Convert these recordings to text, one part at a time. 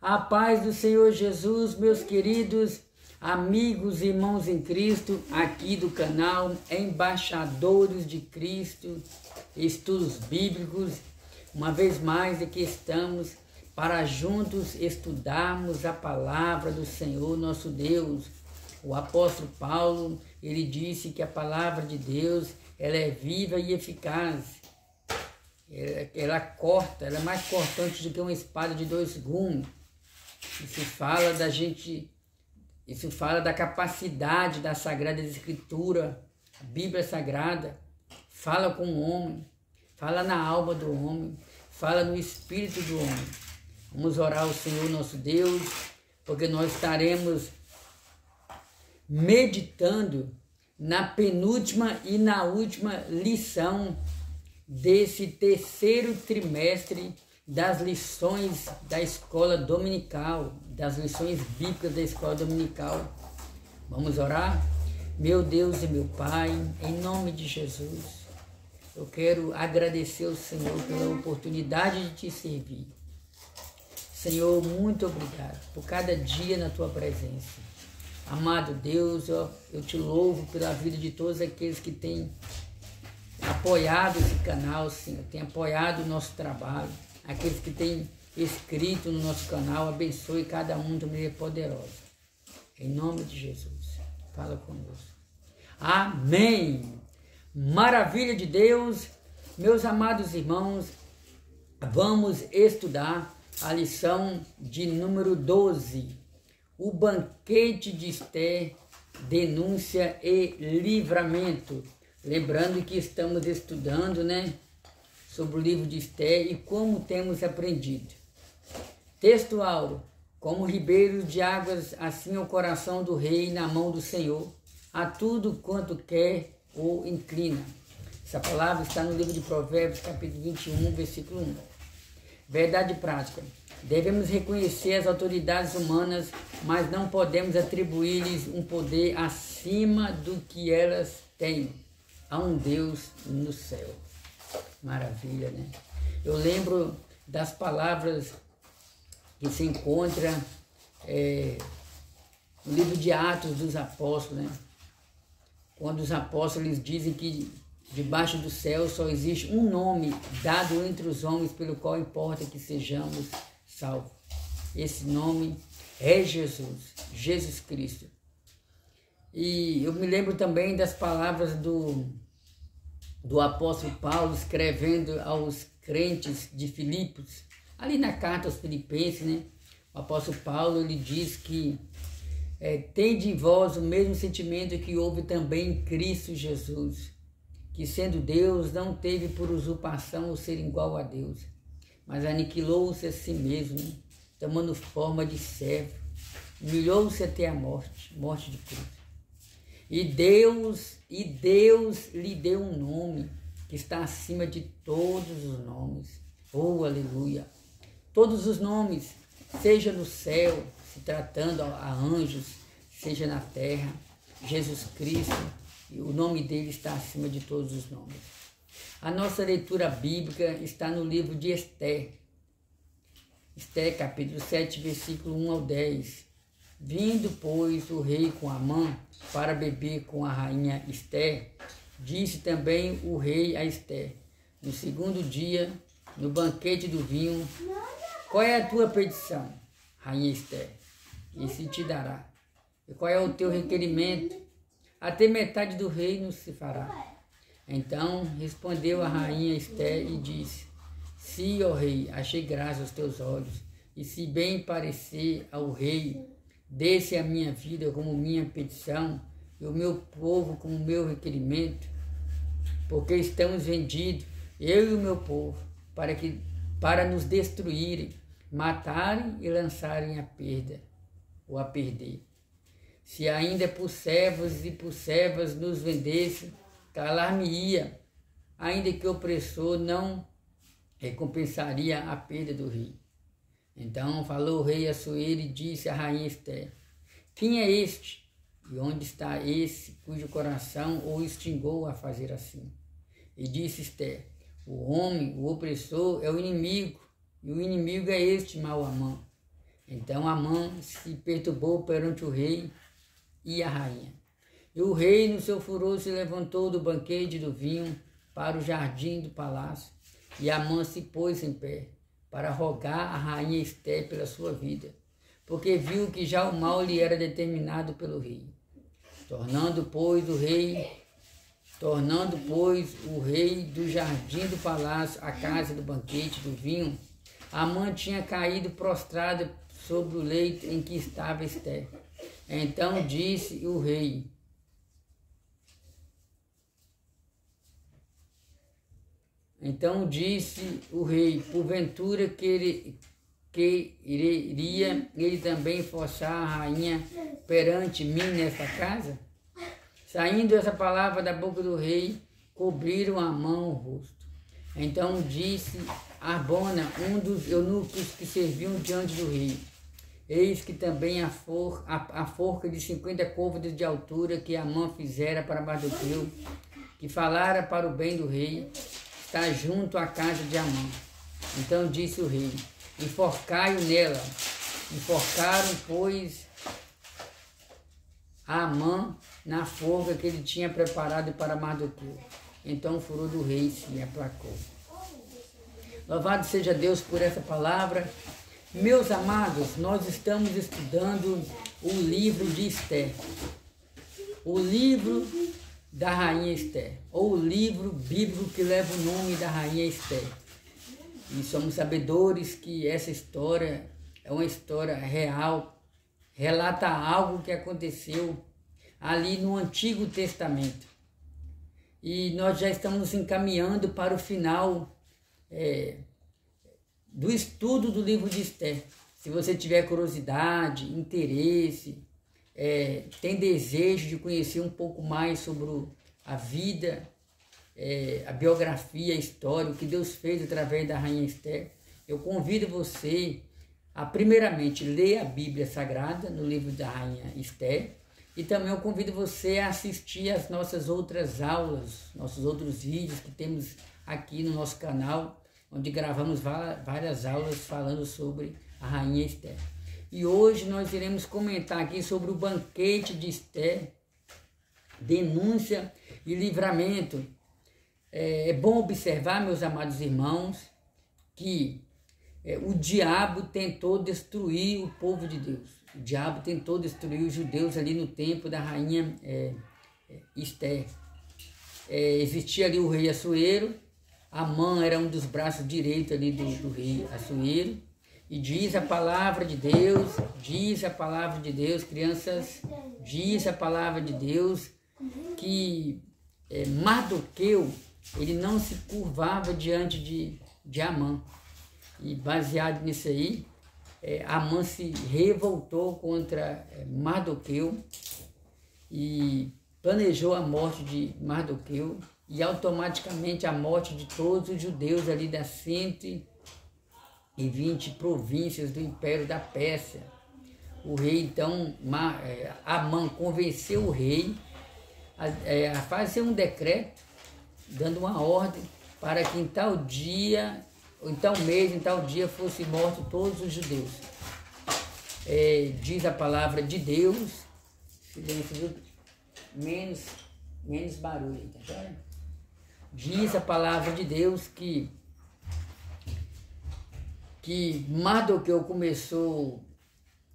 A paz do Senhor Jesus, meus queridos amigos e irmãos em Cristo, aqui do canal Embaixadores de Cristo, Estudos Bíblicos. Uma vez mais aqui estamos para juntos estudarmos a palavra do Senhor nosso Deus. O apóstolo Paulo, ele disse que a palavra de Deus, ela é viva e eficaz. Ela corta, ela é mais cortante do que uma espada de dois gumes. Isso fala da capacidade da Sagrada Escritura, a Bíblia Sagrada, fala com o homem, fala na alma do homem, fala no espírito do homem. Vamos orar ao Senhor nosso Deus, porque nós estaremos meditando na penúltima e na última lição desse terceiro trimestre das lições da escola dominical, das lições bíblicas da escola dominical. Vamos orar? Meu Deus e meu Pai, em nome de Jesus, eu quero agradecer ao Senhor pela oportunidade de te servir. Senhor, muito obrigado por cada dia na tua presença. Amado Deus, eu te louvo pela vida de todos aqueles que têm apoiado esse canal, Senhor, têm apoiado o nosso trabalho. Aqueles que têm escrito no nosso canal, abençoe cada um de maneira poderosa. Em nome de Jesus, fala conosco. Amém! Maravilha de Deus, meus amados irmãos, vamos estudar a lição de número 12. O banquete de Esther, denúncia e livramento. Lembrando que estamos estudando, sobre o livro de Esther e como temos aprendido. Texto áureo: como ribeiros de águas, assim é o coração do rei na mão do Senhor, a tudo quanto quer ou inclina. Essa palavra está no livro de Provérbios, capítulo 21, versículo 1. Verdade prática: devemos reconhecer as autoridades humanas, mas não podemos atribuir-lhes um poder acima do que elas têm. Há um Deus no céu. Maravilha, né? Eu lembro das palavras que se encontra no livro de Atos dos Apóstolos, quando os apóstolos eles dizem que debaixo do céu só existe um nome dado entre os homens pelo qual importa que sejamos salvos. Esse nome é Jesus, Jesus Cristo. E eu me lembro também das palavras do apóstolo Paulo escrevendo aos crentes de Filipos, ali na carta aos Filipenses, O apóstolo Paulo ele diz que tende em vós o mesmo sentimento que houve também em Cristo Jesus, que sendo Deus não teve por usurpação o ser igual a Deus, mas aniquilou-se a si mesmo, tomando forma de servo, humilhou-se até a morte de cruz. E Deus lhe deu um nome que está acima de todos os nomes. Oh, aleluia! Todos os nomes, seja no céu, se tratando a anjos, seja na terra, Jesus Cristo, o nome dele está acima de todos os nomes. A nossa leitura bíblica está no livro de Esther. Esther, capítulo 7, versículo 1 ao 10. Vindo, pois, o rei com Amã para beber com a rainha Esther, disse também o rei a Esther, no segundo dia, no banquete do vinho: qual é a tua petição, rainha Esther? E se te dará. E qual é o teu requerimento? Até metade do reino se fará. Então respondeu a rainha Esther e disse: se, ó rei, achei graça aos teus olhos, e se bem parecer ao rei, desse a minha vida como minha petição, e o meu povo como meu requerimento, porque estamos vendidos, eu e o meu povo, para nos destruírem, matarem e lançarem a perda, ou a perder. Se ainda por servos e por servas nos vendesse, calar-me-ia, ainda que o opressor não recompensaria a perda do rei. Então falou o rei Assuero e disse à rainha Esther: quem é este? E onde está esse cujo coração o instigou a fazer assim? E disse Esther: o homem, o opressor, é o inimigo, e o inimigo é este mau Amã. Então Amã se perturbou perante o rei e a rainha. E o rei, no seu furor, se levantou do banquete do vinho para o jardim do palácio. E Amã se pôs em pé para rogar a rainha Esté pela sua vida, porque viu que já o mal lhe era determinado pelo rei. Tornando, pois, o rei do jardim do palácio à casa do banquete do vinho, Amã tinha caído prostrado sobre o leito em que estava Esté. Então disse o rei: porventura quereria ele também forçar a rainha perante mim nesta casa? Saindo essa palavra da boca do rei, cobriram Amã o rosto. Então disse Arbona, um dos eunucos que serviam diante do rei: eis que também a forca de 50 côvados de altura que Amã fizera para Mardoqueu, que falara para o bem do rei, está junto à casa de Amã. Então disse o rei: enforcai-o nela. Enforcaram, pois, Amã na forca que ele tinha preparado para Mardoqueu. Então o furor do rei se aplacou. Louvado seja Deus por essa palavra. Meus amados, nós estamos estudando o livro de Esté, o livro da rainha Esté, ou o livro bíblico que leva o nome da rainha Esté. E somos sabedores que essa história é uma história real, relata algo que aconteceu ali no Antigo Testamento. E nós já estamos encaminhando para o final do estudo do livro de Esté. Se você tiver curiosidade, interesse, tem desejo de conhecer um pouco mais sobre a vida, a biografia, a história, o que Deus fez através da rainha Esté, eu convido você a primeiramente ler a Bíblia Sagrada no livro da rainha Esté, e também eu convido você a assistir as nossas outras aulas, nossos outros vídeos que temos aqui no nosso canal, onde gravamos várias aulas falando sobre a rainha Esté. E hoje nós iremos comentar aqui sobre o banquete de Esté, denúncia e livramento. É bom observar, meus amados irmãos, que o diabo tentou destruir o povo de Deus. O diabo tentou destruir os judeus ali no tempo da rainha Esté. Existia ali o rei Assuero. Amã era um dos braços direitos ali do rei Assuero. E diz a palavra de Deus, crianças, diz a palavra de Deus que Mardoqueu, ele não se curvava diante de Amã. E baseado nisso aí, Amã se revoltou contra Mardoqueu e planejou a morte de Mardoqueu e automaticamente a morte de todos os judeus ali das 120 províncias do Império da Pérsia. O rei, então, Amã convenceu o rei a fazer um decreto, dando uma ordem para que em tal dia, ou em tal mês, em tal dia, fossem mortos todos os judeus. Diz a palavra de Deus, silêncio, menos barulho, tá vendo? Diz a palavra de Deus que Mardoqueu começou,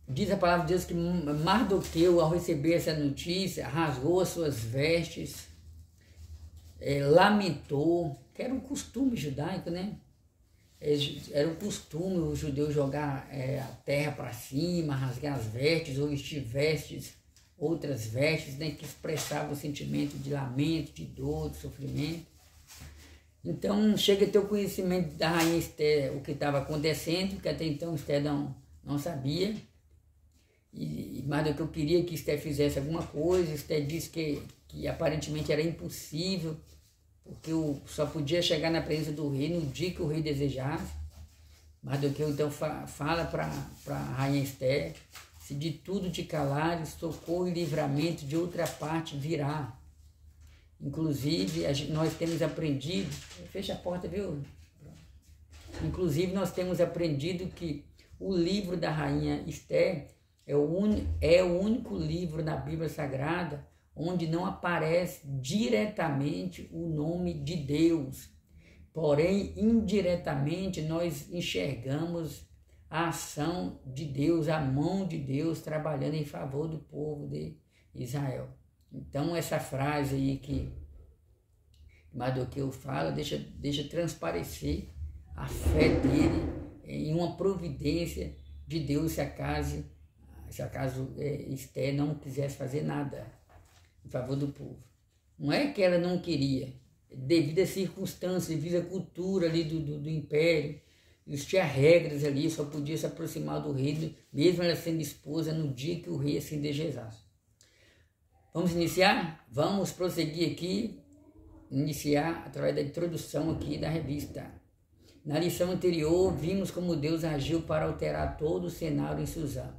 diz a palavra de Deus que Mardoqueu, ao receber essa notícia, rasgou as suas vestes, lamentou, que era um costume judaico, né? Era um costume o judeu jogar a terra para cima, rasgar as vestes, ou vestir outras vestes, né, que expressavam o sentimento de lamento, de dor, de sofrimento. Então chega a ter o conhecimento da rainha Esté, o que estava acontecendo, que até então Esté não sabia. Mas eu queria que Esté fizesse alguma coisa. Esté disse que aparentemente era impossível, porque só podia chegar na presença do rei no dia que o rei desejasse. Mardoqueu então fala para a rainha Esté: se de tudo te calares, socorro e livramento de outra parte virá. Inclusive, nós temos aprendido, fecha a porta, viu? Inclusive, nós temos aprendido que o livro da rainha Esther é o único livro na Bíblia Sagrada onde não aparece diretamente o nome de Deus. Porém, indiretamente, nós enxergamos a ação de Deus, a mão de Deus trabalhando em favor do povo de Israel. Então, essa frase aí que Mardoqueu fala, deixa transparecer a fé dele em uma providência de Deus, se acaso Esther não quisesse fazer nada em favor do povo. Não é que ela não queria, devido às circunstâncias, devido à cultura ali do império, existia regras ali, só podia se aproximar do rei, mesmo ela sendo esposa, no dia que o rei assim desejasse. Vamos iniciar? Vamos prosseguir aqui, iniciar através da introdução aqui da revista. Na lição anterior, vimos como Deus agiu para alterar todo o cenário em Suzã.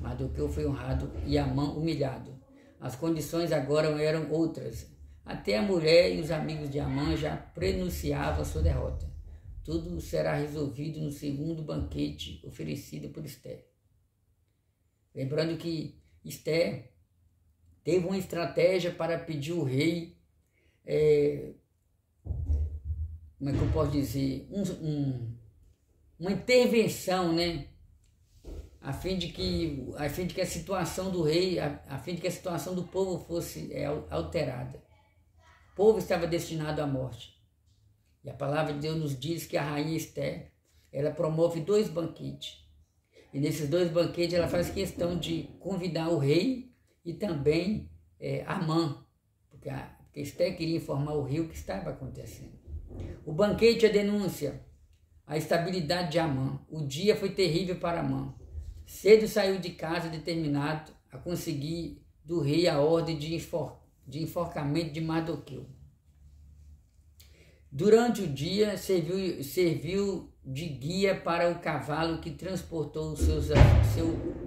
Mardoqueu foi honrado e Amã humilhado. As condições agora eram outras. Até a mulher e os amigos de Amã já prenunciavam a sua derrota. Tudo será resolvido no segundo banquete oferecido por Esther. Lembrando que Esther teve uma estratégia para pedir ao rei, como é que eu posso dizer, uma intervenção, né? A fim de que a situação do rei, a fim de que a situação do povo fosse alterada. O povo estava destinado à morte. E a palavra de Deus nos diz que a rainha Esther, ela promove 2 banquetes. E nesses 2 banquetes ela faz questão de convidar o rei e também Amã, porque Esther queria informar o rei o que estava acontecendo. O banquete é denúncia, a estabilidade de Amã. O dia foi terrível para Amã. Cedo saiu de casa determinado a conseguir do rei a ordem de enforcamento de Mardoqueu. Durante o dia, serviu de guia para o cavalo que transportou seu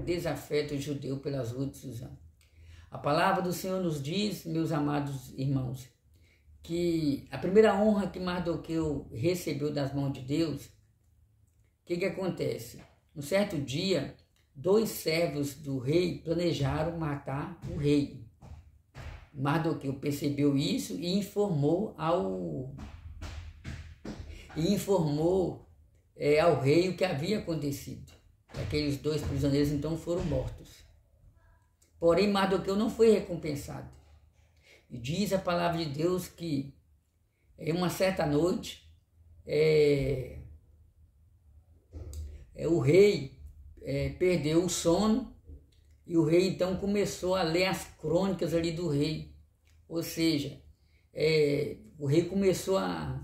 desafeto judeu pelas ruas de Suzã. A palavra do Senhor nos diz, meus amados irmãos, que a primeira honra que Mardoqueu recebeu das mãos de Deus, o que acontece? Um certo dia, 2 servos do rei planejaram matar o rei. Mardoqueu percebeu isso e informou ao rei o que havia acontecido. Aqueles 2 prisioneiros então foram mortos. Porém, Mardoqueu não foi recompensado. E diz a palavra de Deus que em uma certa noite o rei perdeu o sono e o rei então começou a ler as crônicas ali do rei. Ou seja, o rei começou a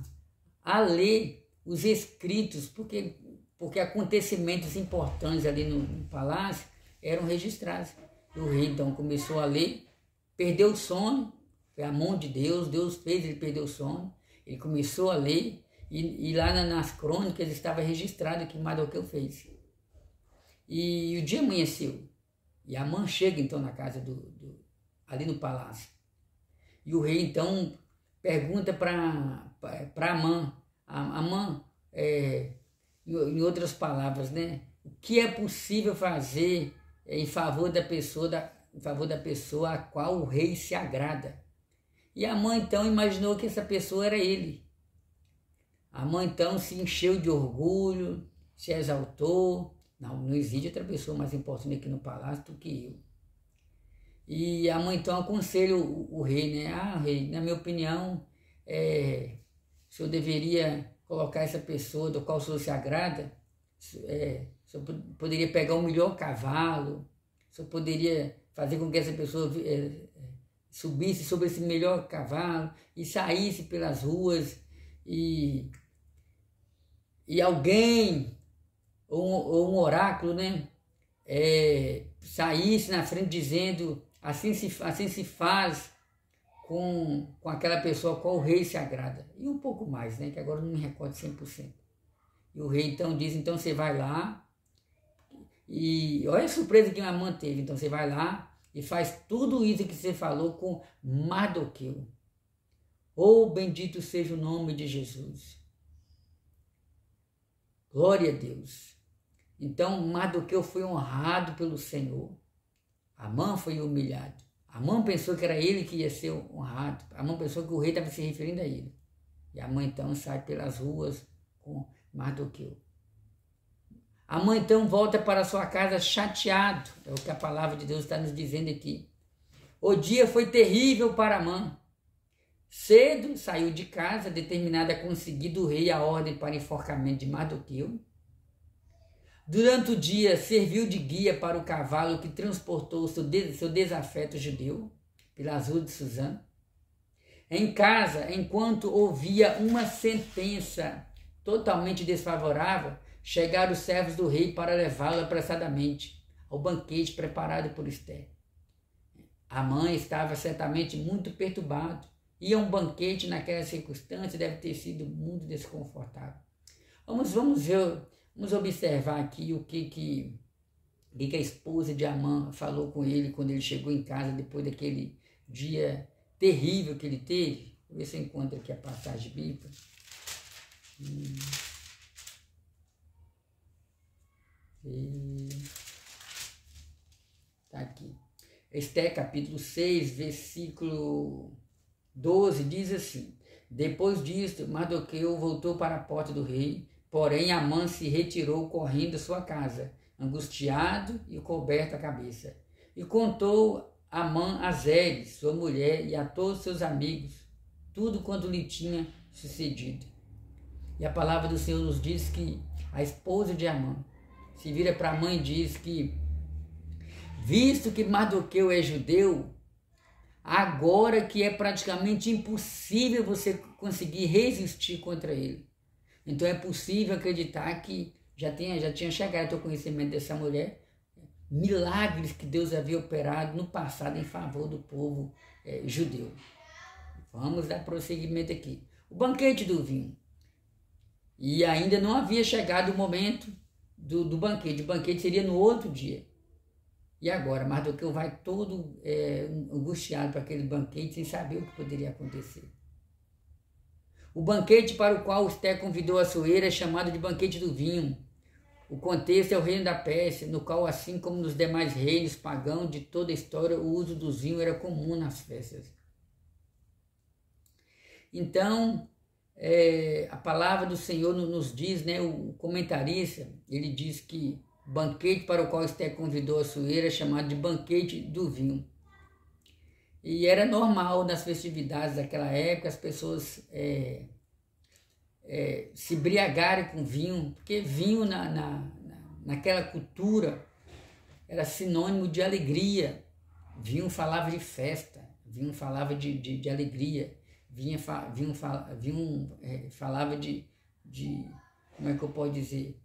ler os escritos, porque acontecimentos importantes ali no palácio eram registrados. E o rei então começou a ler, perdeu o sono, foi a mão de Deus, Deus fez ele perder o sono, ele começou a ler, e lá nas crônicas estava registrado o que Mardoqueu fez. E o dia amanheceu, e Amã chega então na casa ali no palácio. E o rei então pergunta para Amã, Amã, em outras palavras, né? O que é possível fazer em favor da pessoa a qual o rei se agrada? E Amã então imaginou que essa pessoa era ele. Amã então se encheu de orgulho, se exaltou. Não existe outra pessoa mais importante aqui no palácio do que eu. E Amã então aconselha o rei, né? Rei, na minha opinião, o senhor deveria colocar essa pessoa do qual o senhor se agrada. O senhor poderia pegar o melhor cavalo, o senhor poderia fazer com que essa pessoa subisse sobre esse melhor cavalo e saísse pelas ruas e alguém, ou um oráculo, né, saísse na frente dizendo, assim se faz com aquela pessoa qual o rei se agrada. E um pouco mais, né, que agora não me recordo 100%. E o rei então diz, então você vai lá, e olha a surpresa que Amã teve, então você vai lá e faz tudo isso que você falou com Mardoqueu. Oh, bendito seja o nome de Jesus. Glória a Deus. Então Mardoqueu foi honrado pelo Senhor. Amã foi humilhado. Amã pensou que era ele que ia ser honrado. Amã pensou que o rei estava se referindo a ele. E Amã então sai pelas ruas com Mardoqueu. Amã então volta para sua casa chateado. É o que a palavra de Deus está nos dizendo aqui. O dia foi terrível para Amã. Cedo saiu de casa, determinado a conseguir do rei a ordem para enforcamento de Mardoqueu. Durante o dia, serviu de guia para o cavalo que transportou o seu desafeto judeu pelas ruas de Suzã. Em casa, enquanto ouvia uma sentença totalmente desfavorável, chegaram os servos do rei para levá-lo apressadamente ao banquete preparado por Ester. Amã estava certamente muito perturbado. Ir a um banquete naquela circunstância deve ter sido muito desconfortável. Vamos observar aqui o que a esposa de Amã falou com ele quando ele chegou em casa depois daquele dia terrível que ele teve. Vou ver se eu encontro aqui a passagem bíblica. Está aqui. Ester capítulo 6, versículo 12, diz assim: Depois disto, Mardoqueu voltou para a porta do rei, porém Amã se retirou correndo à sua casa, angustiado e coberto a cabeça. E contou Amã a Zeres, sua mulher, e a todos seus amigos, tudo quanto lhe tinha sucedido. E a palavra do Senhor nos diz que a esposa de Amã se vira para a mãe e diz que, visto que Mardoqueu é judeu, agora que é praticamente impossível você conseguir resistir contra ele. Então é possível acreditar que já tinha chegado ao conhecimento dessa mulher milagres que Deus havia operado no passado em favor do povo judeu. Vamos dar prosseguimento aqui. O banquete do vinho. E ainda não havia chegado o momento do banquete. O banquete seria no outro dia. E agora, Mardoqueu vai todo angustiado para aquele banquete sem saber o que poderia acontecer. O banquete para o qual Ester convidou a Suera é chamado de banquete do vinho. O contexto é o reino da Pérsia, no qual, assim como nos demais reinos pagãos de toda a história, o uso do vinho era comum nas festas. Então, a palavra do Senhor nos diz, né, o comentarista, ele diz que o banquete para o qual Ester convidou a Suera é chamado de banquete do vinho. E era normal nas festividades daquela época as pessoas se embriagarem com vinho, porque vinho naquela cultura era sinônimo de alegria. Vinho falava de festa, vinho falava de alegria, vinho falava de, como é que eu posso dizer,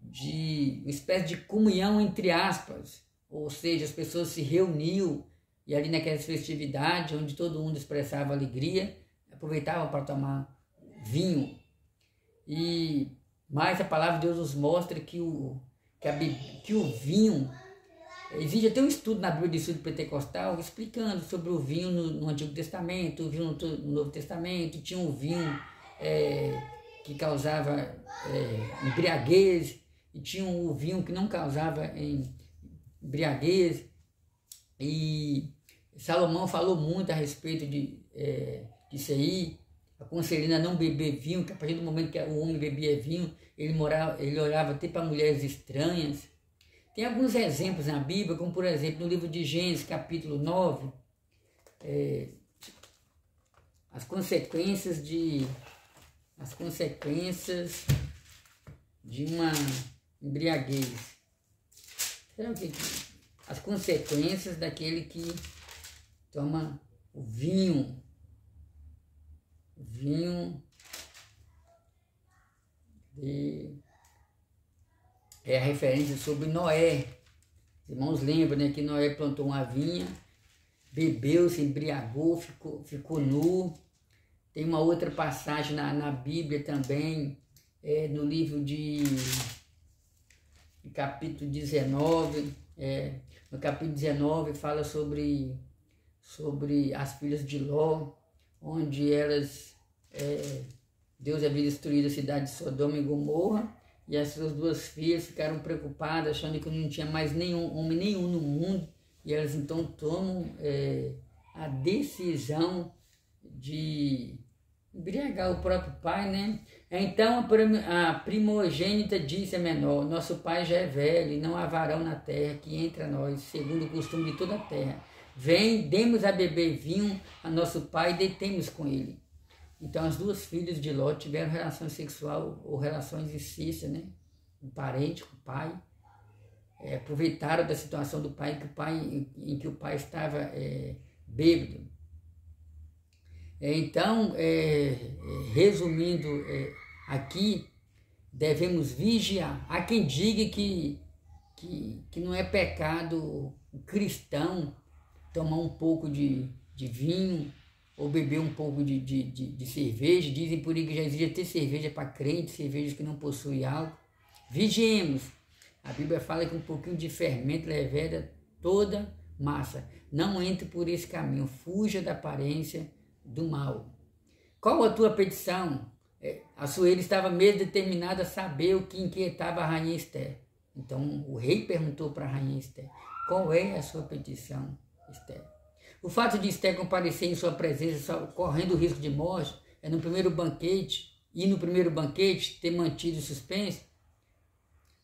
de uma espécie de comunhão entre aspas, ou seja, as pessoas se reuniam e ali naquelas festividades onde todo mundo expressava alegria, aproveitavam para tomar vinho. Mas a palavra de Deus nos mostra que o vinho, existe até um estudo na Bíblia de Estudo Pentecostal explicando sobre o vinho no Antigo Testamento, o vinho no Novo Testamento. Tinha um vinho que causava embriaguez, e tinha um vinho que não causava embriaguez. E Salomão falou muito a respeito disso aí, aconselhando a não beber vinho, que a partir do momento que o homem bebia vinho, ele olhava até para mulheres estranhas. Tem alguns exemplos na Bíblia, como por exemplo no livro de Gênesis, capítulo 9, as consequências de uma embriaguez. Será que as consequências daquele que toma o vinho? É a referência sobre Noé. Os irmãos lembram, né, que Noé plantou uma vinha, bebeu, se embriagou, ficou nu. Tem uma outra passagem na Bíblia também, no livro de capítulo 19, no capítulo 19 fala sobre as filhas de Ló, onde elas, Deus havia destruído a cidade de Sodoma e Gomorra, e as suas duas filhas ficaram preocupadas, achando que não tinha mais homem nenhum no mundo, e elas então tomam a decisão de embriagar o próprio pai, né? Então a primogênita disse a menor: nosso pai já é velho e não há varão na terra que entre a nós, segundo o costume de toda a terra. Vem, demos a beber vinho a nosso pai e deitemos com ele. Então as duas filhas de Ló tiveram relação sexual ou relações ilícitas, né? Um parente com o pai. Aproveitaram da situação do pai, em que o pai estava bêbado. Então, resumindo aqui, devemos vigiar. Há quem diga que não é pecado cristão tomar um pouco de vinho ou beber um pouco de cerveja. Dizem por aí que já exige ter cerveja para crente, cervejas que não possuem álcool. Vigiemos. A Bíblia fala que um pouquinho de fermento leveda toda massa. Não entre por esse caminho, fuja da aparência do mal. Qual a tua petição? Assuero estava mesmo determinado a saber o que inquietava a rainha Esther. Então o rei perguntou para a rainha Esther: qual é a sua petição, Esther? O fato de Esther comparecer em sua presença, correndo o risco de morte, no primeiro banquete ter mantido o suspense,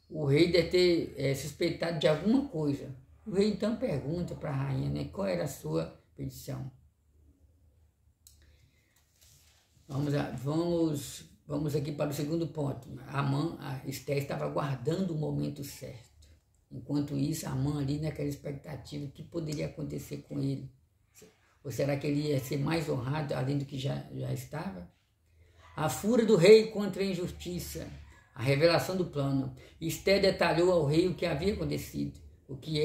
o rei deve ter suspeitado de alguma coisa. O rei então pergunta para a rainha, né, qual era a sua petição. Vamos aqui para o segundo ponto. A Esther estava aguardando o momento certo. Enquanto isso, Amã ali naquela expectativa, o que poderia acontecer com ele? Ou será que ele ia ser mais honrado além do que já estava? A fúria do rei contra a injustiça, a revelação do plano. Esther detalhou ao rei o que havia acontecido. O que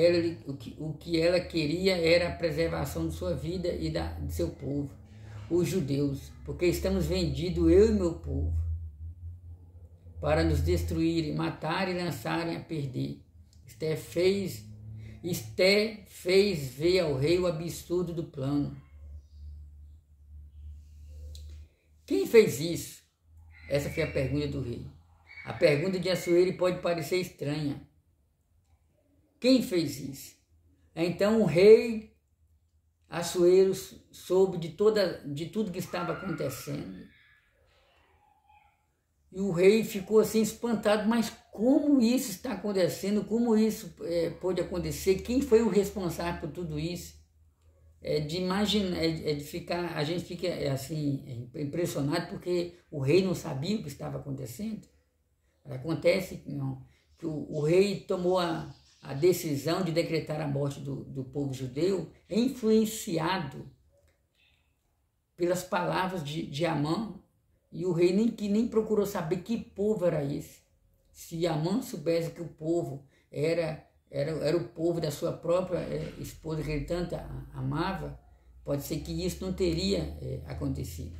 ela queria era a preservação de sua vida e de seu povo, os judeus, porque estamos vendidos, eu e meu povo, para nos destruírem, matarem e lançarem a perder. Esther fez ver ao rei o absurdo do plano. Quem fez isso? Essa foi a pergunta do rei. A pergunta de Assuero pode parecer estranha. Quem fez isso? Então o rei Assuero soube de tudo que estava acontecendo. E o rei ficou assim espantado, mas como isso está acontecendo? Como isso pode acontecer? Quem foi o responsável por tudo isso? De imaginar, a gente fica assim impressionado porque o rei não sabia o que estava acontecendo. Acontece que o rei tomou a decisão de decretar a morte do povo judeu, influenciado pelas palavras de Amã, e o rei nem procurou saber que povo era esse. Se Amã soubesse que o povo era o povo da sua própria esposa, que ele tanto amava, pode ser que isso não teria acontecido.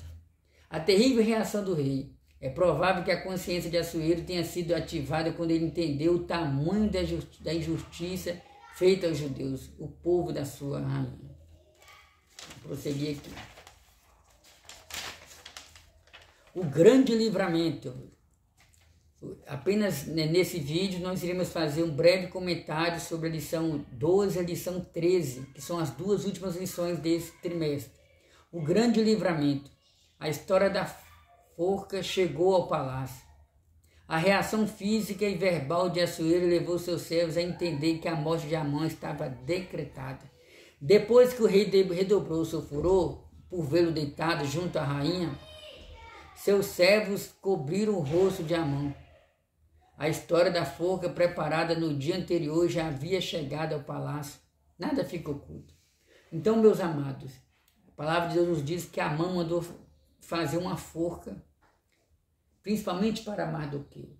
A terrível reação do rei. É provável que a consciência de Assuero tenha sido ativada quando ele entendeu o tamanho da injustiça feita aos judeus, o povo da sua rainha. Vou prosseguir aqui. O grande livramento. Apenas nesse vídeo nós iremos fazer um breve comentário sobre a lição 12 e a lição 13, que são as duas últimas lições desse trimestre. O grande livramento. A história da forca chegou ao palácio. A reação física e verbal de Assuero levou seus servos a entender que a morte de Amã estava decretada. Depois que o rei redobrou seu furor por vê-lo deitado junto à rainha, seus servos cobriram o rosto de Amã. A história da forca preparada no dia anterior já havia chegado ao palácio. Nada fica oculto. Então, meus amados, a palavra de Deus nos diz que Amã mandou fazer uma forca, principalmente para Mardoqueu.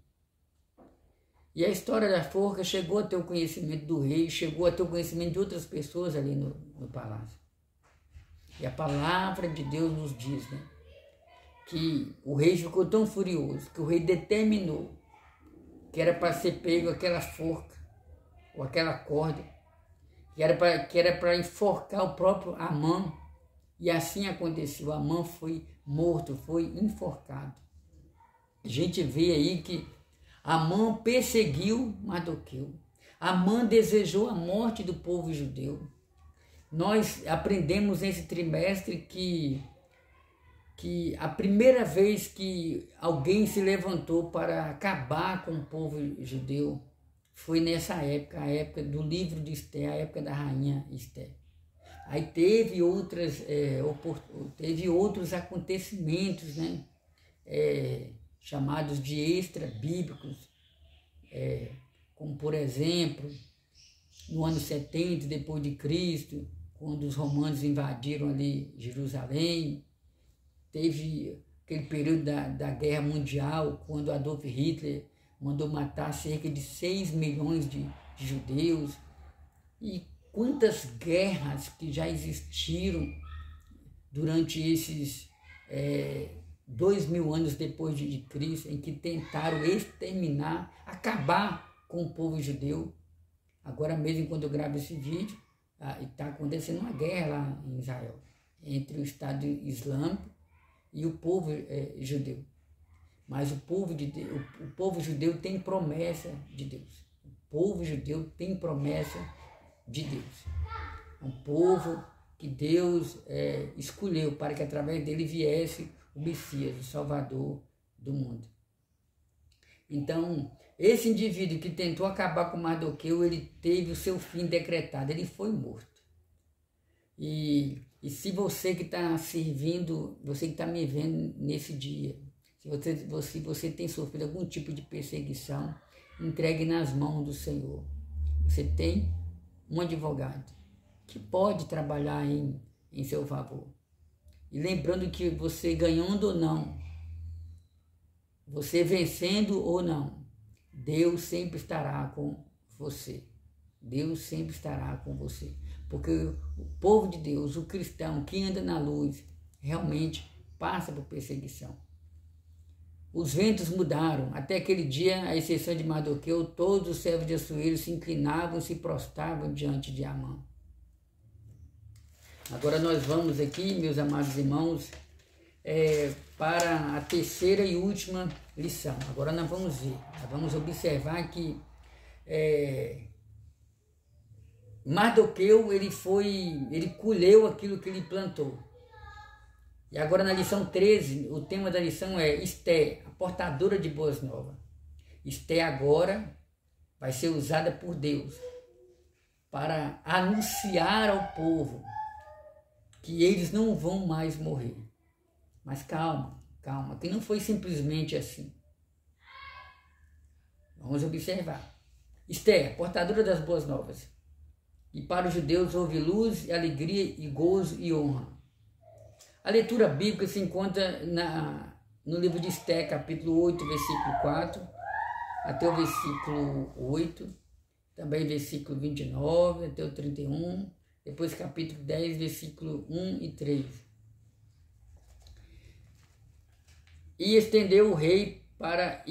E a história da forca chegou até o conhecimento do rei, chegou até o conhecimento de outras pessoas ali no palácio. E a palavra de Deus nos diz, né, que o rei ficou tão furioso que o rei determinou que era para ser pego aquela forca ou aquela corda, que era para enforcar o próprio Amã. E assim aconteceu. Amã foi morto, foi enforcado. A gente vê aí que Amã perseguiu Mardoqueu. Amã desejou a morte do povo judeu. Nós aprendemos nesse trimestre que a primeira vez que alguém se levantou para acabar com o povo judeu foi nessa época, a época do livro de Esther, a época da rainha Esther. Aí teve outros acontecimentos, né? Chamados de extra-bíblicos, como por exemplo, no ano 70 depois de Cristo, quando os romanos invadiram ali Jerusalém. Teve aquele período da Guerra Mundial, quando Adolf Hitler mandou matar cerca de 6 milhões de judeus. E quantas guerras que já existiram durante esses 2000 anos depois de Cristo, em que tentaram exterminar, acabar com o povo judeu. Agora mesmo, quando eu gravo esse vídeo, está acontecendo uma guerra lá em Israel, entre o Estado Islâmico e o povo judeu. Mas o povo judeu tem promessa de Deus. O povo judeu tem promessa de Deus. É um povo que Deus escolheu para que através dele viesse o Messias, o Salvador do mundo. Então, esse indivíduo que tentou acabar com Mardoqueu, ele teve o seu fim decretado, ele foi morto. E se você que está servindo, você que está me vendo nesse dia, se você tem sofrido algum tipo de perseguição, entregue nas mãos do Senhor. Você tem um advogado que pode trabalhar em seu favor. E lembrando que você ganhando ou não, você vencendo ou não, Deus sempre estará com você. Deus sempre estará com você. Porque o povo de Deus, o cristão que anda na luz, realmente passa por perseguição. Os ventos mudaram. Até aquele dia, à exceção de Mardoqueu, todos os servos de Assuero se inclinavam e se prostravam diante de Amã. Agora nós vamos aqui, meus amados irmãos, para a terceira e última lição. Agora nós vamos ver, nós vamos observar que Mardoqueu, ele colheu aquilo que ele plantou. E agora na lição 13, o tema da lição é Esther, a portadora de boas novas. Esther agora vai ser usada por Deus para anunciar ao povo que eles não vão mais morrer. Mas calma, que não foi simplesmente assim. Vamos observar. Esther, portadora das boas novas. E para os judeus houve luz, alegria e gozo e honra. A leitura bíblica se encontra no livro de Esther, capítulo 8, versículo 4, até o versículo 8, também versículo 29, até o 31, depois capítulo 10, versículo 1 e 3. E estendeu o rei para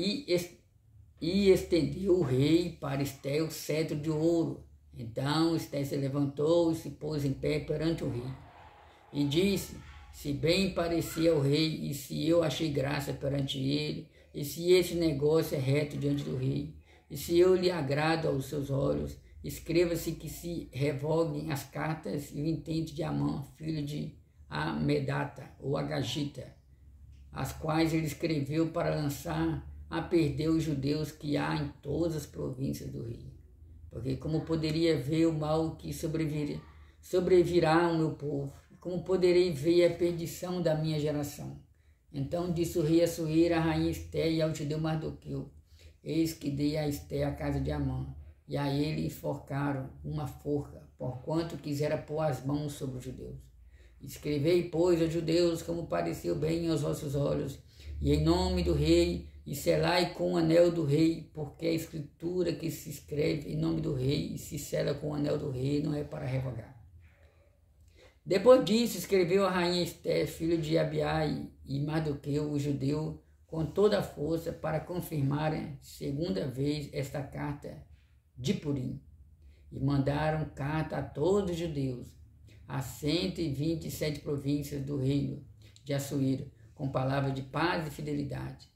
Esther o cetro de ouro. Então Esther se levantou e se pôs em pé perante o rei. E disse: se bem parecia ao rei, e se eu achei graça perante ele, e se esse negócio é reto diante do rei, e se eu lhe agrado aos seus olhos, escreva-se que se revoguem as cartas e o intento de Amã, filho de Amedata, ou Agagita, as quais ele escreveu para lançar a perder os judeus que há em todas as províncias do rei. Porque como poderia ver o mal que sobrevirá ao meu povo, como poderei ver a perdição da minha geração? Então disse o rei Assuero à rainha Esther e ao judeu Mardoqueu: eis que dei a Esther a casa de Amã, e a ele enforcaram uma forca, porquanto quisera pôr as mãos sobre os judeus. Escrevei, pois, aos judeus como pareceu bem aos vossos olhos, e em nome do rei, e selai com o anel do rei, porque a escritura que se escreve em nome do rei e se sela com o anel do rei não é para revogar. Depois disso, escreveu a rainha Esther, filho de Abiai, e Mardoqueu, o judeu, com toda a força, para confirmarem segunda vez esta carta de Purim. E mandaram carta a todos os judeus, a 127 províncias do reino de Assuero, com palavras de paz e fidelidade.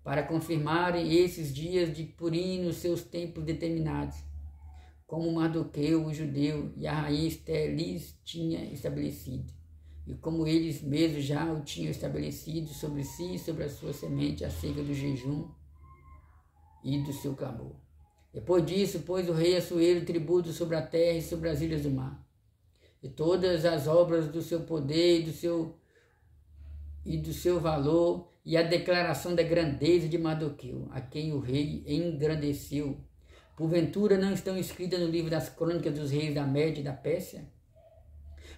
para confirmarem esses dias de Purim nos seus tempos determinados, como Mardoqueu, o judeu, e a rainha Esther lhes tinha estabelecido, e como eles mesmos já o tinham estabelecido sobre si e sobre a sua semente, acerca do jejum e do seu clamor. Depois disso, pôs o rei Assuero tributo sobre a terra e sobre as ilhas do mar, e todas as obras do seu poder e do seu valor, e a declaração da grandeza de Mardoqueu, a quem o rei engrandeceu. Porventura não estão escritas no livro das crônicas dos reis da Média e da Pérsia?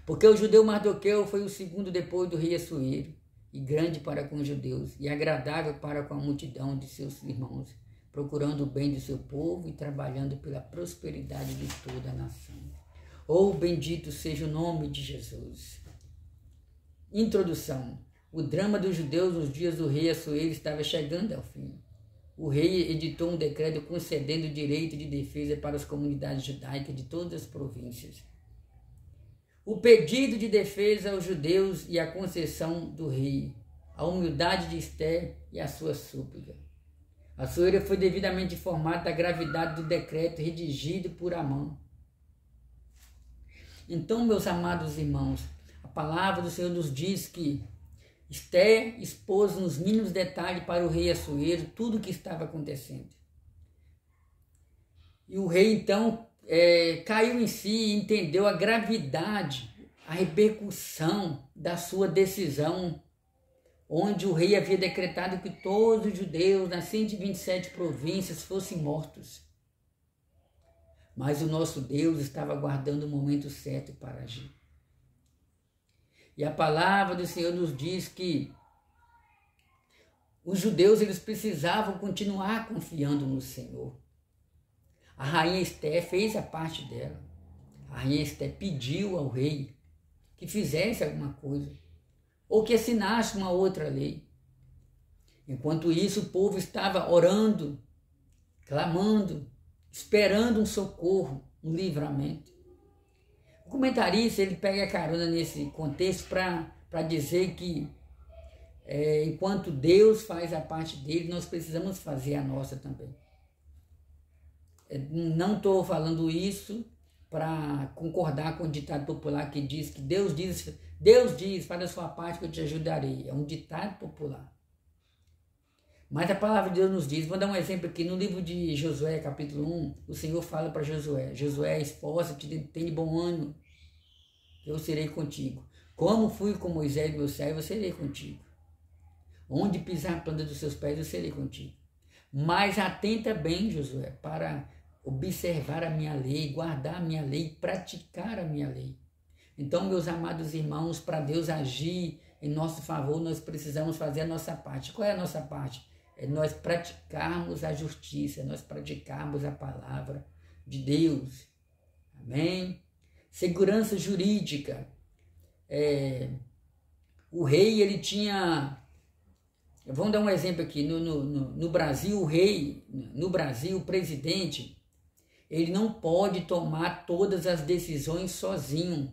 Porque o judeu Mardoqueu foi o segundo depois do rei Assuero, e grande para com os judeus, e agradável para com a multidão de seus irmãos, procurando o bem do seu povo e trabalhando pela prosperidade de toda a nação. Oh, bendito seja o nome de Jesus. Introdução. O drama dos judeus nos dias do rei Assuero estava chegando ao fim. O rei editou um decreto concedendo o direito de defesa para as comunidades judaicas de todas as províncias. O pedido de defesa aos judeus e a concessão do rei, a humildade de Esther e a sua súplica. Assuero foi devidamente informado da gravidade do decreto redigido por Amã. Então, meus amados irmãos, a palavra do Senhor nos diz que Esther expôs nos mínimos detalhes para o rei Assuero tudo o que estava acontecendo. E o rei, então, caiu em si e entendeu a gravidade, a repercussão da sua decisão, onde o rei havia decretado que todos os judeus nas 127 províncias fossem mortos. Mas o nosso Deus estava aguardando o momento certo para agir. E a palavra do Senhor nos diz que os judeus eles precisavam continuar confiando no Senhor. A rainha Esther fez a parte dela. A rainha Esther pediu ao rei que fizesse alguma coisa, ou que assinasse uma outra lei. Enquanto isso, o povo estava orando, clamando, esperando um socorro, um livramento. O comentarista ele pega carona nesse contexto para dizer que enquanto Deus faz a parte dele, nós precisamos fazer a nossa também. Não estou falando isso para concordar com o ditado popular que diz que Deus diz, faz a sua parte que eu te ajudarei. É um ditado popular. Mas a palavra de Deus nos diz, vou dar um exemplo aqui, no livro de Josué, capítulo 1, o Senhor fala para Josué, esforça-te, tem de bom ânimo, eu serei contigo. Como fui com Moisés, meu servo, eu serei contigo. Onde pisar a planta dos seus pés, eu serei contigo. Mas atenta bem, Josué, para observar a minha lei, guardar a minha lei, praticar a minha lei. Então, meus amados irmãos, para Deus agir em nosso favor, nós precisamos fazer a nossa parte. Qual é a nossa parte? É nós praticarmos a justiça, nós praticarmos a palavra de Deus. Amém? Segurança jurídica. O rei, ele tinha... Vamos dar um exemplo aqui. No Brasil, o rei, o presidente, ele não pode tomar todas as decisões sozinho.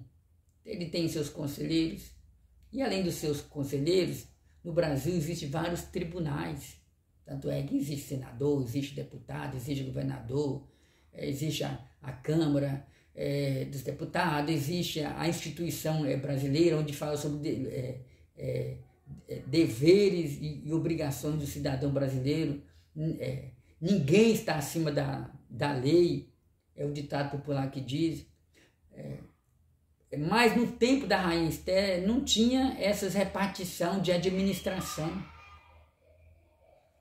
Ele tem seus conselheiros. E além dos seus conselheiros, no Brasil existem vários tribunais. Tanto é que existe senador, existe deputado, existe governador, existe a Câmara dos Deputados, existe a instituição brasileira, onde fala sobre deveres e obrigações do cidadão brasileiro. Ninguém está acima da lei, é o ditado popular que diz. Mas no tempo da rainha Esther não tinha essas repartição de administração,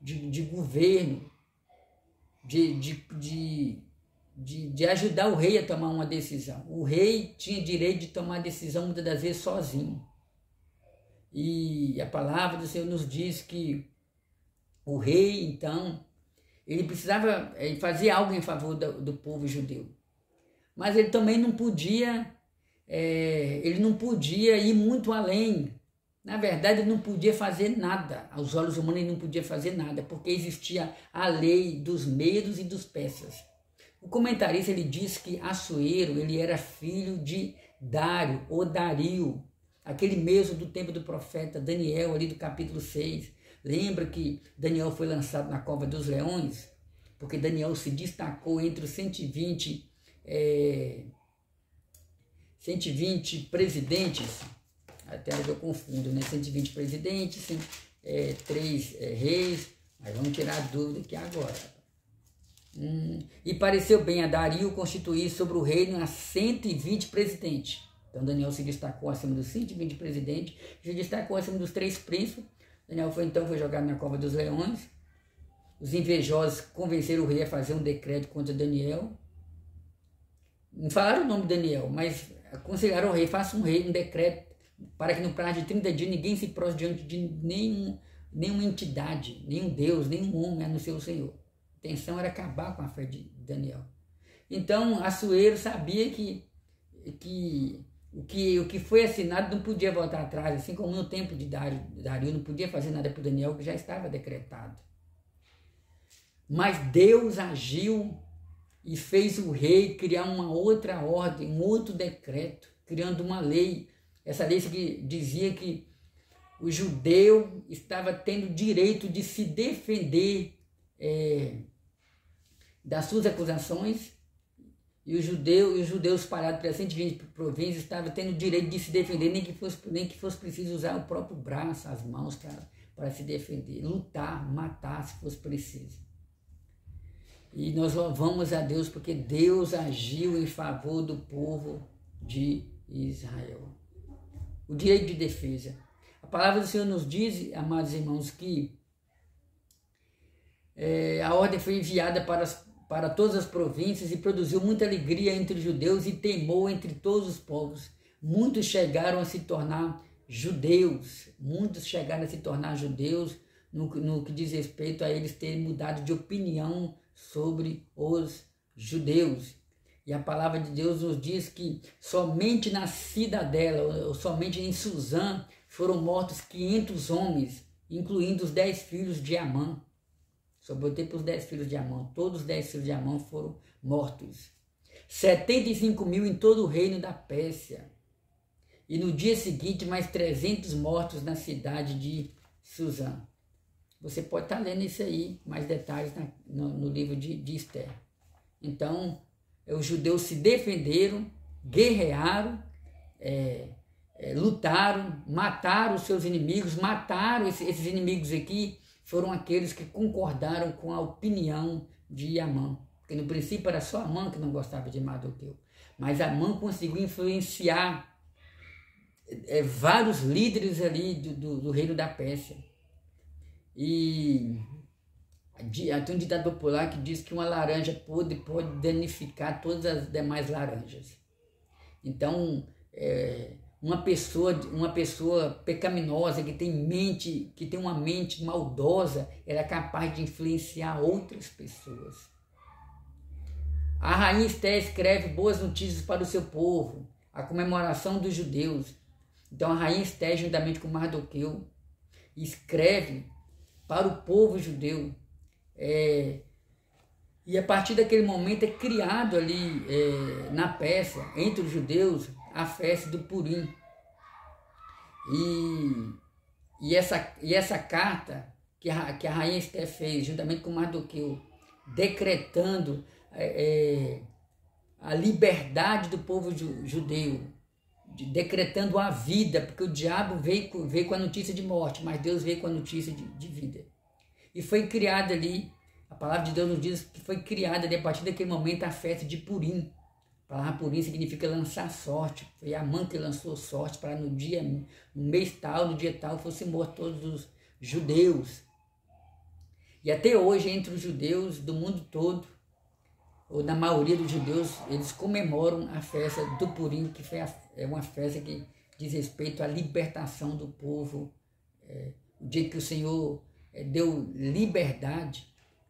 de governo, de ajudar o rei a tomar uma decisão. O rei tinha direito de tomar decisão muitas das vezes sozinho. E a palavra do Senhor nos diz que o rei, então, ele precisava fazer algo em favor do povo judeu. Mas ele também não podia... ele não podia ir muito além. Na verdade, ele não podia fazer nada. Aos olhos humanos, ele não podia fazer nada, porque existia a lei dos medos e dos persas. O comentarista ele diz que Assuero ele era filho de Dário, ou Dario, aquele mesmo do tempo do profeta Daniel, ali do capítulo 6. Lembra que Daniel foi lançado na cova dos leões? Porque Daniel se destacou entre os 120 presidentes, até eu confundo, né? 120 presidentes, 3 reis, mas vamos tirar a dúvida aqui agora. E pareceu bem a Dario constituir sobre o reino a 120 presidentes. Então Daniel se destacou acima dos 120 presidentes, se destacou acima dos 3 príncipes. Daniel foi jogado na cova dos leões. Os invejosos convenceram o rei a fazer um decreto contra Daniel. Não falaram o nome de Daniel, mas aconselharam o rei, faça um decreto para que no prazo de 30 dias ninguém se prostre diante de nenhuma entidade, nenhum Deus, nenhum homem, a não ser o Senhor. A intenção era acabar com a fé de Daniel. Então, Assuero sabia que o que foi assinado não podia voltar atrás, assim como no tempo de Dario não podia fazer nada por Daniel, que já estava decretado. Mas Deus agiu e fez o rei criar uma outra ordem, um outro decreto, criando uma lei. Essa lei que dizia que o judeu estava tendo direito de se defender das suas acusações, e os judeus espalhados pelas 120 províncias estavam tendo direito de se defender, nem que fosse preciso usar o próprio braço, as mãos para se defender, lutar, matar se fosse preciso. E nós louvamos a Deus porque Deus agiu em favor do povo de Israel. O direito de defesa. A palavra do Senhor nos diz, amados irmãos, que a ordem foi enviada para todas as províncias e produziu muita alegria entre os judeus e temor entre todos os povos. Muitos chegaram a se tornar judeus. No que diz respeito a eles terem mudado de opinião sobre os judeus. E a palavra de Deus nos diz que somente na cidadela, ou somente em Suzã, foram mortos 500 homens, incluindo os 10 filhos de Amã. Só botei para os 10 filhos de Amã. Todos os 10 filhos de Amã foram mortos. 75 mil em todo o reino da Pérsia. E no dia seguinte, mais 300 mortos na cidade de Suzã. Você pode estar lendo isso aí, mais detalhes no livro de Esther. Então, os judeus se defenderam, guerrearam, lutaram, mataram os seus inimigos, mataram esses inimigos aqui, foram aqueles que concordaram com a opinião de Amã. Porque no princípio era só Amã que não gostava de Mardoqueu. Mas Amã conseguiu influenciar vários líderes ali do reino da Pérsia. E tem um ditado popular que diz que uma laranja podre pode danificar todas as demais laranjas. Então, uma pessoa pecaminosa que tem uma mente maldosa, ela é capaz de influenciar outras pessoas. A rainha Esther escreve boas notícias para o seu povo, a comemoração dos judeus. Então a rainha Esther, juntamente com Mardoqueu, escreve para o povo judeu. E a partir daquele momento é criado ali na Pérsia, entre os judeus, a festa do Purim. E essa carta que a rainha Esther fez, juntamente com Mardoqueu, decretando a liberdade do povo judeu, decretando a vida, porque o diabo veio com a notícia de morte, mas Deus veio com a notícia de vida. E foi criada ali, a palavra de Deus nos diz que foi criada ali, a partir daquele momento a festa de Purim. A palavra Purim significa lançar sorte. Foi Amã que lançou sorte para no mês tal, no dia tal, fossem mortos todos os judeus. E até hoje, entre os judeus do mundo todo, ou na maioria dos judeus, eles comemoram a festa do Purim, que é uma festa que diz respeito à libertação do povo. O dia que o Senhor deu liberdade,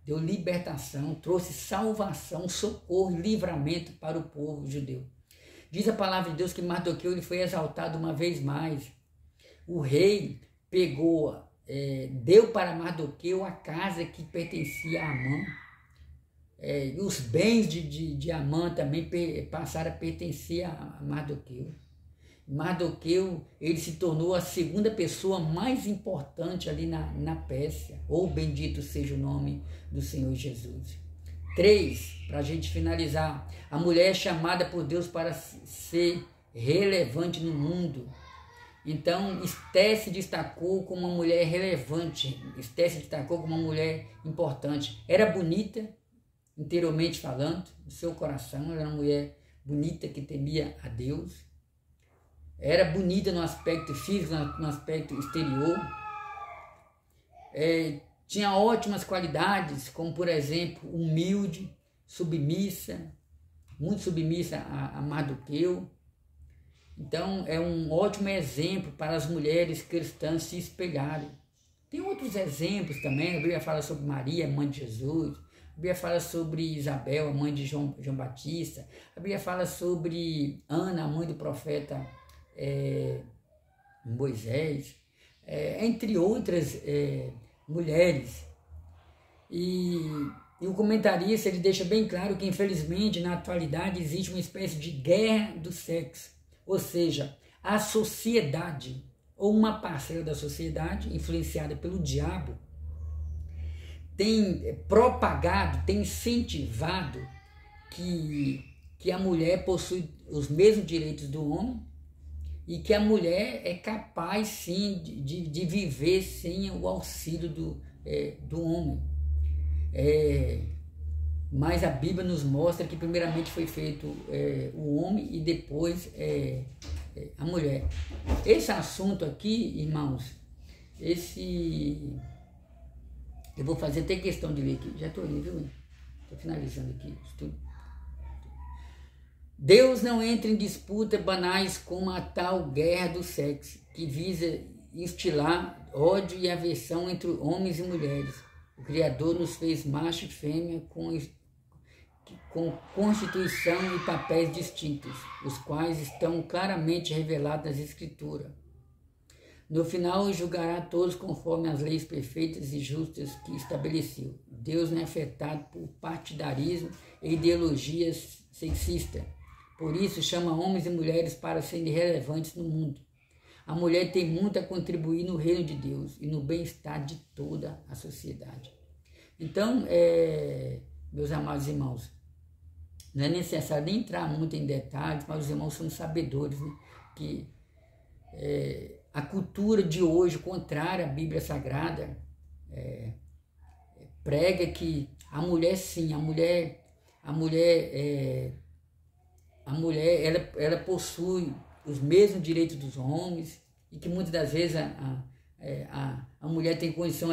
deu libertação, trouxe salvação, socorro, livramento para o povo judeu. Diz a palavra de Deus que Mardoqueu ele foi exaltado uma vez mais. O rei deu para Mardoqueu a casa que pertencia a Amã. E os bens de Amã também passaram a pertencer a Mardoqueu. Mardoqueu, ele se tornou a segunda pessoa mais importante ali na Pérsia. Ou bendito seja o nome do Senhor Jesus. 3, para a gente finalizar, a mulher é chamada por Deus para ser relevante no mundo. Então, Esté se destacou como uma mulher relevante, Esté se destacou como uma mulher importante. Era bonita, interiormente falando, no seu coração, era uma mulher bonita que temia a Deus. Era bonita no aspecto físico, no aspecto exterior. Tinha ótimas qualidades, como por exemplo, humilde, submissa, muito submissa a Mardoqueu. Então, é um ótimo exemplo para as mulheres cristãs se espelharem. Tem outros exemplos também, a Bíblia fala sobre Maria, mãe de Jesus, a Bíblia fala sobre Isabel, a mãe de João Batista, a Bíblia fala sobre Ana, a mãe do profeta Moisés, entre outras mulheres. E o comentarista ele deixa bem claro que, infelizmente, na atualidade existe uma espécie de guerra do sexo. Ou seja, a sociedade, ou uma parcela da sociedade, influenciada pelo diabo, tem propagado, tem incentivado que a mulher possui os mesmos direitos do homem e que a mulher é capaz, sim, de viver sem o auxílio do homem. Mas a Bíblia nos mostra que primeiramente foi feito o homem e depois a mulher. Esse assunto aqui, irmãos, eu vou fazer até questão de ler aqui. Já estou indo, viu? Estou finalizando aqui o estudo. Deus não entra em disputas banais como a tal guerra do sexo, que visa instilar ódio e aversão entre homens e mulheres. O Criador nos fez macho e fêmea com constituição e papéis distintos, os quais estão claramente revelados nas Escrituras. No final, julgará todos conforme as leis perfeitas e justas que estabeleceu. Deus não é afetado por partidarismo e ideologias sexistas. Por isso, chama homens e mulheres para serem relevantes no mundo. A mulher tem muito a contribuir no reino de Deus e no bem-estar de toda a sociedade. Então, meus amados irmãos, não é necessário nem entrar muito em detalhes, mas os irmãos são sabedores, né? Que a cultura de hoje, contrária à Bíblia Sagrada, prega que a mulher sim, a mulher ela possui os mesmos direitos dos homens e que muitas das vezes a mulher tem condição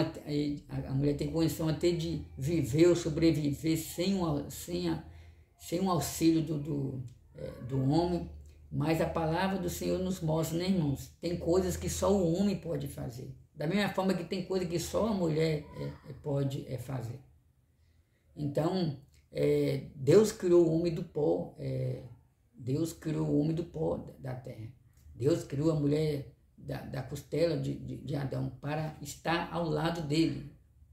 até de viver ou sobreviver sem um auxílio do homem. Mas a palavra do Senhor nos mostra, né, irmãos? Tem coisas que só o homem pode fazer. Da mesma forma que tem coisas que só a mulher pode fazer. Então, Deus criou o homem do pó. Deus criou o homem do pó da terra. Deus criou a mulher da costela de Adão para estar ao lado dele.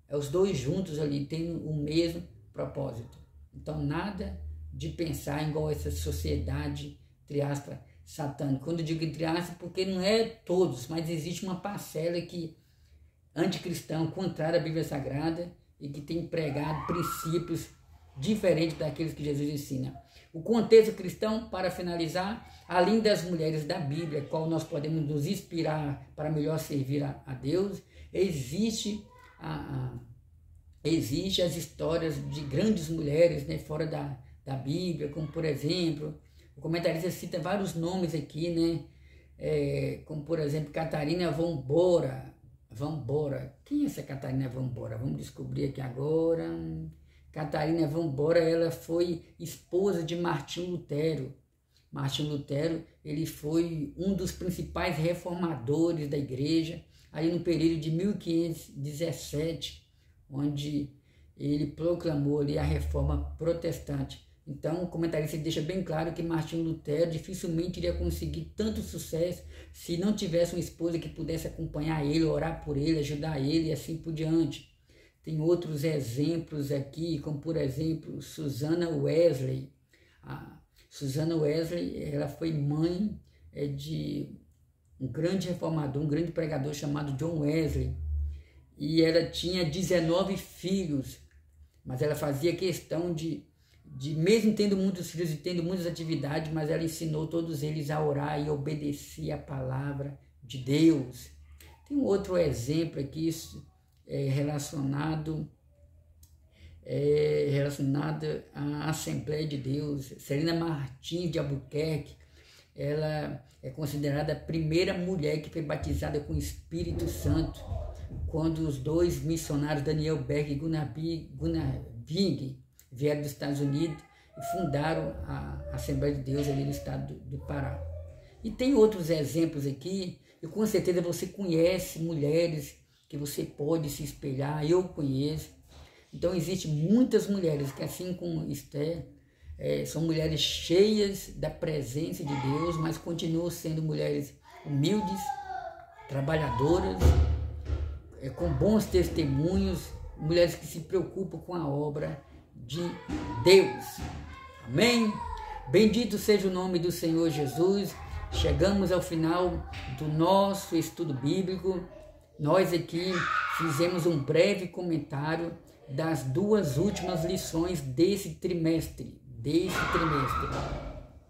Os dois juntos ali têm o mesmo propósito. Então, nada de pensar igual essa sociedade, entre aspas, satânica. Quando eu digo entre aspas, porque não é todos, mas existe uma parcela que anticristão, contrária à Bíblia Sagrada e que tem pregado princípios diferentes daqueles que Jesus ensina. O contexto cristão, para finalizar, além das mulheres da Bíblia, qual nós podemos nos inspirar para melhor servir a Deus, existe as histórias de grandes mulheres, né, fora da Bíblia, como por exemplo, o comentarista cita vários nomes aqui, né, como por exemplo Catarina Vambora. Quem é essa Catarina Vambora? Vamos descobrir aqui agora. Catarina Vambora, ela foi esposa de Martinho Lutero. Martinho Lutero, ele foi um dos principais reformadores da igreja, ali no período de 1517, onde ele proclamou ali a reforma protestante. Então, o comentarista deixa bem claro que Martinho Lutero dificilmente iria conseguir tanto sucesso se não tivesse uma esposa que pudesse acompanhar ele, orar por ele, ajudar ele e assim por diante. Tem outros exemplos aqui, como por exemplo, Susana Wesley. A Susana Wesley, ela foi mãe de um grande reformador, um grande pregador chamado John Wesley. E ela tinha 19 filhos, mas ela fazia questão de mesmo tendo muitos filhos e tendo muitas atividades, mas ela ensinou todos eles a orar e obedecer a palavra de Deus. Tem um outro exemplo aqui relacionado à Assembleia de Deus. Celina Martins de Albuquerque, ela é considerada a primeira mulher que foi batizada com o Espírito Santo, quando os dois missionários, Daniel Beck e Gunnar Bing, vieram dos Estados Unidos e fundaram a Assembleia de Deus ali no estado do Pará. E tem outros exemplos aqui, e com certeza você conhece mulheres que você pode se espelhar, eu conheço. Então existem muitas mulheres que, assim como Esther, são mulheres cheias da presença de Deus, mas continuam sendo mulheres humildes, trabalhadoras, com bons testemunhos, mulheres que se preocupam com a obra de Deus. Amém? Bendito seja o nome do Senhor Jesus. Chegamos ao final do nosso estudo bíblico. Nós aqui fizemos um breve comentário das 2 últimas lições desse trimestre.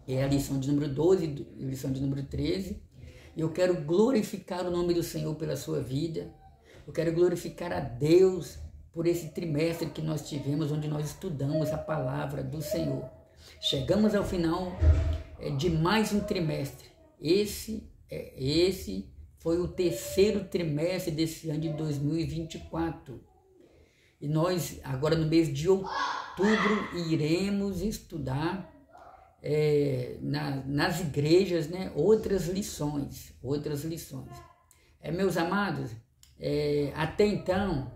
É a lição de número 12 e a lição de número 13. E eu quero glorificar o nome do Senhor pela sua vida. Eu quero glorificar a Deus por esse trimestre que nós tivemos, onde nós estudamos a palavra do Senhor. Chegamos ao final de mais um trimestre. Esse foi o 3º trimestre desse ano de 2024. E nós, agora no mês de outubro, iremos estudar nas igrejas, né, outras lições. Meus amados, até então,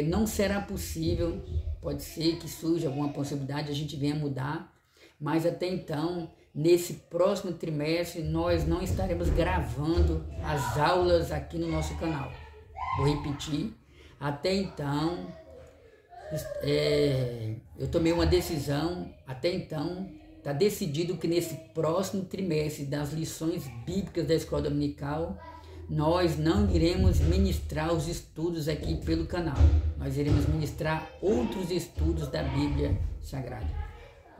não será possível, pode ser que surja alguma possibilidade, a gente venha mudar, mas até então, nesse próximo trimestre, nós não estaremos gravando as aulas aqui no nosso canal. Vou repetir, até então, eu tomei uma decisão, até então, está decidido que nesse próximo trimestre das lições bíblicas da Escola Dominical, nós não iremos ministrar os estudos aqui pelo canal. Nós iremos ministrar outros estudos da Bíblia Sagrada.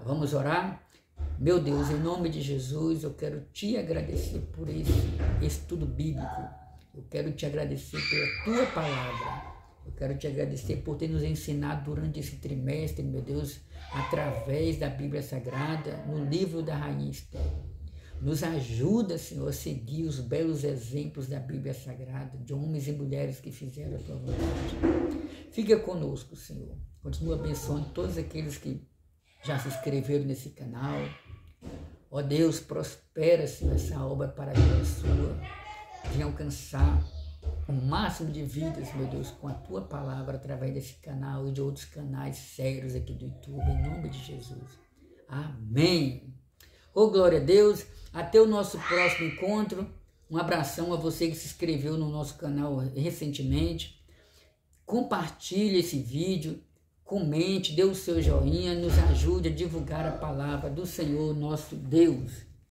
Vamos orar? Meu Deus, em nome de Jesus, eu quero te agradecer por esse estudo bíblico. Eu quero te agradecer pela tua palavra. Eu quero te agradecer por ter nos ensinado durante esse trimestre, meu Deus, através da Bíblia Sagrada, no livro da Rainha Esther. Nos ajuda, Senhor, a seguir os belos exemplos da Bíblia Sagrada, de homens e mulheres que fizeram a tua vontade. Fica conosco, Senhor. Continua abençoando todos aqueles que já se inscreveram nesse canal. Ó Deus, prospera, Senhor, essa obra para a glória sua. Venha alcançar o máximo de vidas, meu Deus, com a tua palavra, através desse canal e de outros canais sérios aqui do YouTube, em nome de Jesus. Amém. Oh, glória a Deus. Até o nosso próximo encontro. Um abração a você que se inscreveu no nosso canal recentemente. Compartilhe esse vídeo, comente, dê o seu joinha, nos ajude a divulgar a palavra do Senhor, nosso Deus.